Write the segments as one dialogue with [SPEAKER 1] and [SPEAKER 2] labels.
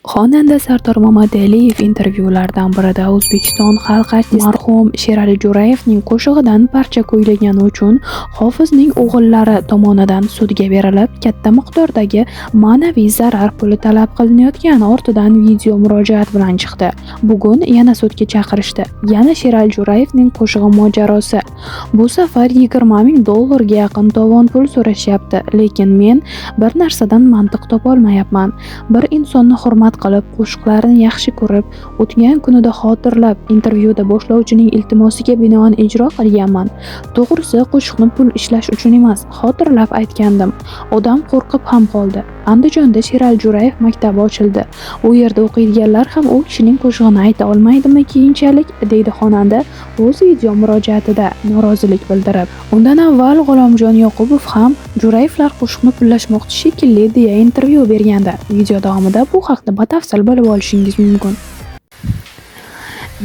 [SPEAKER 1] Xonanda Sardor Mamadaliyev intervyulardan birida O'zbekiston xalq artisti marhum Sherali Jo'rayevning qo'shig'idan parcha kuylagani uchun hofizning o'g'illari tomonidan sudga berilib, katta miqdordagi ma'naviy zarar puli talab qilinayotgani ortidan video murojaat bilan chiqdi. Bugun yana sudga chaqirishdi. Yana Sherali Jo'rayevning qo'shig'i mojarosi. Bu safar $20,000 ga yaqin tovon pul so'rashyapti, lekin men bir narsadan mantiq topolmayapman. Bir insonni hurmat qilib, qo'shiqlarini yaxshi ko'rib, o'tgan kunida xotirlab, intervyuda boshlovchining iltimosiga binoan ijro qilganman. To'g'risi, qo'shiqni pul ishlash uchun emas, xotirlab aytgandim. Odam qo'rqib ham qoldi. Andijonda Sherali Jo'rayev maktabi ochildi. U yerda o'qiydiganlar ham u kishining qo'shig'ini ayta olmaydimi keyinchalik, deydi xonanda o'z video murojaatida norozilik bildirib. Undan avval G'ulomjon Yoqubov ham Jo'rayevlar qo'shiqni pullashmoqchi shekilli deya intervyu bergandi. Video davomida bu haqda batafsil bilib olishingiz mumkin.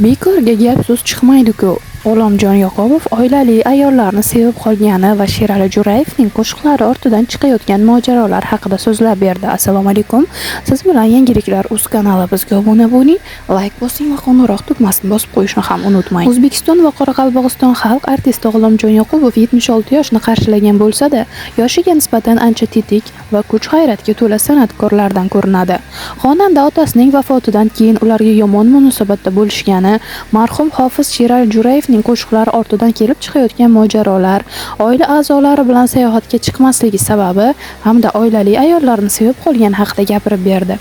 [SPEAKER 1] Bekorga gap so'z chiqmaydi-ku. G'ulomjon Yoqubov oilali ayollarni sevib qolgani va Sherali Jo'rayevning qo'shiqlari ortidan chiqayotgan mojarolar haqida so'zlab berdi. Assalomu alaykum. Siz bilan yangiliklar uz kanalimizga obuna bo'ling, like bosing va qo'ng'iroq tugmasini bosib qo'yishni ham unutmang. O'zbekiston va Qoraqalpog'iston xalq artisti G'ulomjon Yoqubov 76 yoshni qarshilagan bo'lsa-da, yoshiga nisbatan ancha tetik va kuch-g'ayratga to'la san'atkorlardan ko'rinadi. Xonanda otasining vafotidan keyin ularga yomon munosabatda bo'lishgani, marhum hofiz Sherali Jo'rayev qo'shiqlari ortidan kelib chiqayotgan mojarolar, oila a'zolari bilan sayohatga chiqmasligi sababi hamda oilali ayollarni sevib qolgani haqida gapirib berdi.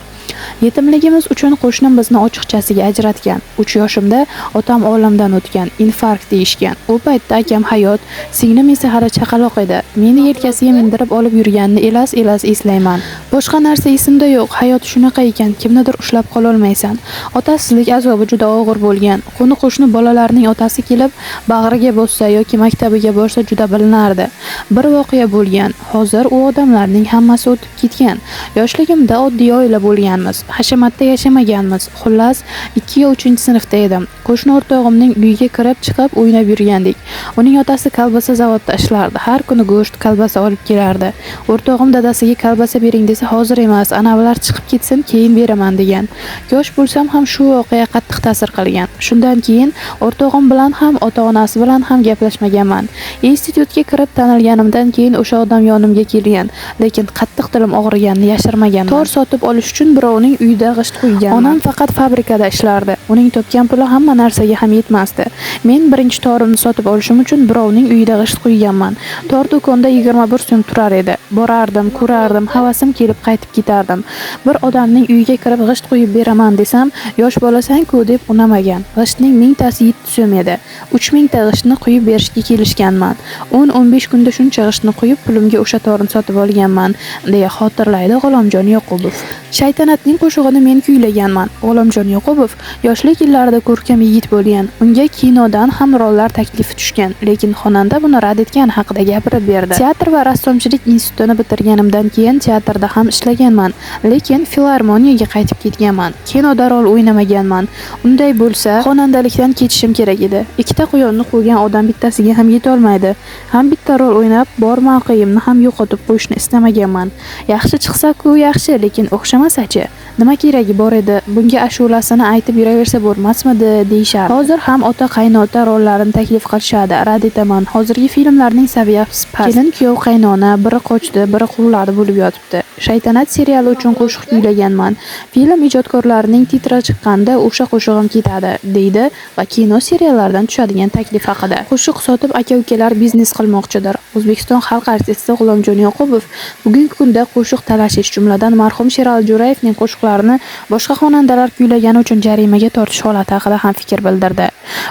[SPEAKER 1] Yetimligimiz uchun qo'shnim bizni ochiqchasiga ajratgan. 3 yoshimda otam olamdan o'tgan, infarkt deyishgan. U paytda akam hayot, singlim esa hali chaqaloq edi. Meni yelkasiga mindirib olib yurganini elas eslayman. Boshqa narsa esimda yo'q. Hayot shunaqa ekan, kimnidir ushlab qol olmaysan. Otasizlik azobi juda og'ir bo'lgan. Qo'ni-qo'shni bolalarning otasi kelib bag'riga bossa yoki maktabiga borsa juda bilinardi. Bir voqea bo'lgan. Hozir u odamlarning hammasi o'tib ketgan. Yoshligimda oddiy oila bo'lganmiz. Hashamatda yashamaganmiz. Xullas, 2 yo 3 sinfda edim. Qo'shni o'rtog'imning uyiga kirib chiqib o'ynab yurgandik. Uning otasi kolbasa zavodda ishlardi. Har kuni go'sht, kolbasa olib kelardi. O'rtog'im dadasiga kolbasa bering desa, hozir emas, anavilar chiqib ketsin, keyin beraman degan. Yosh bo'lsam ham shu voqea qattiq ta'sir qilgan. Shundan keyin o'rtog'im bilan ham, ota-onasi bilan ham gaplashmaganman. Institutga kirib tanilganimdan keyin o'sha odam yonimga kelgan, lekin qattiq dilim og'riganini yashirmaganman. Tor sotib olish uchun birovning uyida g'isht qo'ygan. Onam faqat fabrikada ishlardi. Uning topgan puli hamma narsaga ham yetmasdi. Men birinchi torimni sotib olishim uchun birovning uyida g'isht qo'yganman. Tor do'konda 21 so'm turar edi. Borardim, ko'rardim, havasim kelib qaytib ketardim. Bir odamning uyiga kirib g'isht qo'yib beraman desam, yosh bolasan-ku deb unamagan. G'ishtning 1000 tasi 7 so'm edi. 3000 ta g'ishtni qo'yib berishga kelishganman. 10-15 kunda shuncha g'ishtni qo'yib pulimga o'sha torni sotib olganman, deya xotirlaydi G'ulomjon Yoqubov. Shaytanatning qo'shig'ini men kuylaganman. G'ulomjon Yoqubov yoshlik yillarida ko'rkam yigit bo'lgan. Unga kinodan ham rollar taklifi tushgan, lekin xonanda buni rad etgani haqida gapirib berdi. Teatr va rassomchilik institutini bitirganimdan keyin teatrda ham ishlaganman, lekin filarmoniyaga qaytib ketganman. Kinoda rol o'ynamaganman. Unday bo'lsa, xonandalikdan ketishim kerak edi. Ikkita quyonni qo'ygan odam bittasiga ham yeta olmaydi. Ham bitta rol o'ynab, bor mavqeyimni ham yo'qotib qo'yishni istamaganman. Yaxshi chiqsa-ku yaxshi, lekin o'xshamasa-chi? Nima keragi bor edi? Bunga ashulasini aytib yuraversa bo'lmasmidi, deyshar. Hozir ham ota qaynota rollarini taklif qilishadi. Rad etaman. Hozirgi filmlarning saviyasi past. Kelin kuyov qaynona biri qochdi, biri quvladi bo'lib yotibdi. Shaytanat seriali uchun qo'shiq kuylaganman. Film ijodkorlarining titri chiqqanda o'sha qo'shig'im ketadi, deydi va kino seriallardan tushadigan taklif haqida. Qo'shiq sotib aka-ukalar biznes qilmoqchidir. O'zbekiston xalq artisti G'ulomjon Yoqubov bugungi kunda qo'shiq talashish, jumladan marhum Sherali Jo'rayevning qo'shiqlarini boshqa xonandalar kuylagani uchun jarimaga tortish holati haqida ham fikr bildirdi.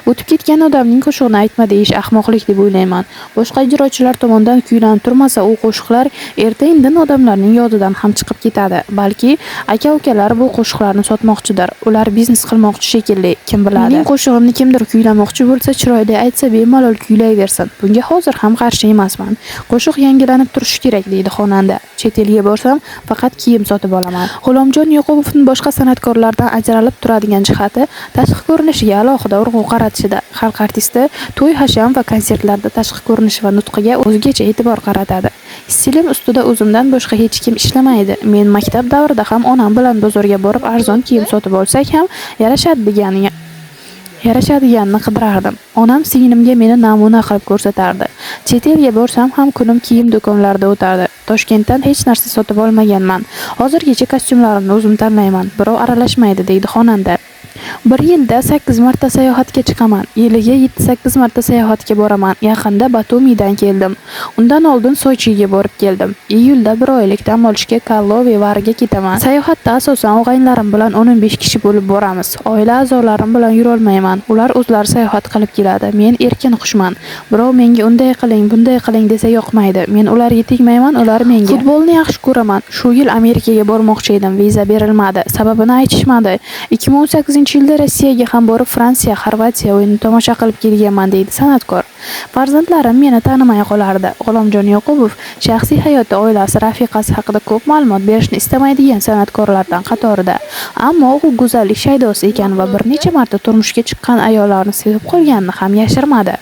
[SPEAKER 1] O'tib ketgan odamning qo'shig'ini aytma deyish ahmoqlik deb o'ylayman. Boshqa ijrochilar tomonidan kuylanib turmasa, u qo'shiqlar erta-indin odamlarning yodidan ham chiqib ketadi. Balki aka-ukalar bu qo'shiqlarni sotmoqchidir. Ular biznes qilmoqchi shekilli, kim biladi. Mening qo'shig'imni kimdir kuylamoqchi bo'lsa, chiroyli aytsa, bemalol kuylayversin. Bunga hozir ham qarshi emasman. Qo'shiq yangilanib turishi kerak, deydi xonanda. Chet elga borsam, faqat kiyim sotib olaman. G'ulomjon Yoqubovning boshqa san'atkorlardan ajralib turadigan jihati tashqi ko'rinishiga alohida urg'u qaratishida. Xalq artisti to'y, hasham va konsertlarda tashqi ko'rinish va nutqiga o'zgacha e'tibor qaratadi. Stilim ustida o'zimdan boshqa hech kim ishlamaydi. Men maktab davrida ham onam bilan bozorga borib arzon kiyim sotib olsak ham yarashadiganini qidirardim. Onam singlimga meni namuna qilib ko'rsatardi. Chet elga borsam ham kunim kiyim do'konlarida o'tardi. Toshkentdan hech narsa sotib olmaganman. Hozirgacha kostyumlarimni o'zim tanlayman. Birov aralashmaydi, deydi xonanda. Bir yilda 8 marta sayohatga chiqaman. Yiliga 7-8 marta sayohatga boraman. Yaqinda Batumidan keldim. Undan oldin Sochiga borib keldim. Iyulda 1 oylik dam olishga Karlovy Varga ketaman. Sayohatda asosan og'aynilarim bilan 15 kishi bo'lib boramiz. Oila a'zolarim bilan yura olmayman. Ular o'zlari sayohat qilib keladi. Men erkin qushman. Birov menga unday qiling, bunday qiling desa yoqmaydi. Men ularga tegmayman, ular menga. Futbolni yaxshi ko'raman. Shu yil Amerikaga bormoqchi edim, viza berilmadi. Sababini aytishmadi. 2018-yilda Rossiyaga ham borib Fransiya, Xorvatiya o'yinini tomosha qilib kelganman, deydi san'atkor. Farzandlarim meni tanimay qolardi. G'ulomjon Yoqubov shaxsiy hayoti, oilasi, rafiqasi haqida ko'p ma'lumot berishni istamaydigan san'atkorlardan qatorida. Ammo u go'zallik shaydosi ekan va bir necha marta turmushga chiqqan ayollarni sevib qolganini ham yashirmadi.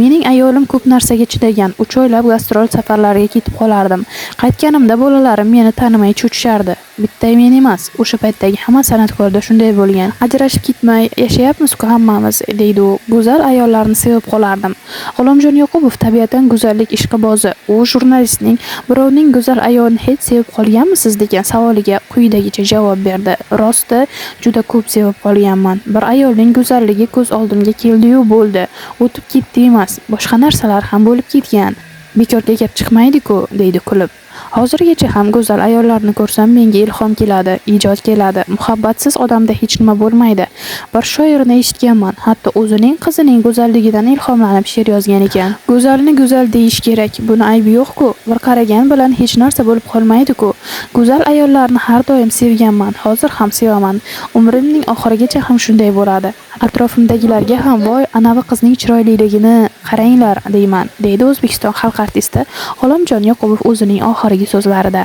[SPEAKER 1] Mening ayolim ko'p narsaga chidagan. 3 oylab gastrol safarlariga ketib qolardim. Qaytganimda bolalarim meni tanimay cho'chishardi. Bitta men emas, o'sha paytdagi hamma san'atkorda shunday bo'lgan. Ajrashib ketmay yashayapmiz-ku hammamiz, deydi u. Go'zal ayollarni sevib qolardim. G'ulomjon Yoqubov tabiatan go'zallik ishqibozi. U jurnalistning birovning go'zal ayolini hech sevib qolganmisiz degan savoliga quyidagicha javob berdi. Rosti, juda ko'p sevib qolganman. Bir ayolning go'zalligi ko'z oldimga keldi-yu bo'ldi. O'tib ketdi emas, boshqa narsalar ham bo'lib ketgan. Bekorga gap chiqmaydi-ku, deydi kulib. Hozirgacha ham go'zal ayollarni ko'rsam menga ilhom keladi, ijod keladi. Muhabbatsiz odamda hech nima bo'lmaydi. Bir shoirni eshitganman, hatto o'zining qizining go'zalligidan ilhomlanib she'r yozgan ekan. Go'zalni go'zal deyish kerak, buni aybi yo'q-ku. Bir qaragan bilan hech narsa bo'lib qolmaydi-ku. Go'zal ayollarni har doim sevganman, hozir ham sevaman. Umrimning oxirigacha ham shunday bo'ladi. Atrofimdagilarga ham voy, anavi qizning chiroyliligini qaranglar deyman, deydi O'zbekiston xalq artisti G'ulomjon Yoqubov o'zining oxirgi so'zlarida.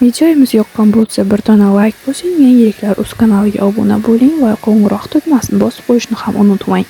[SPEAKER 1] Videomiz yoqqan bo'lsa, bir dona like bosing, yangiliklar uz kanaliga obuna bo'ling va qo'ng'iroq tugmasini bosib qo'yishni ham unutmang.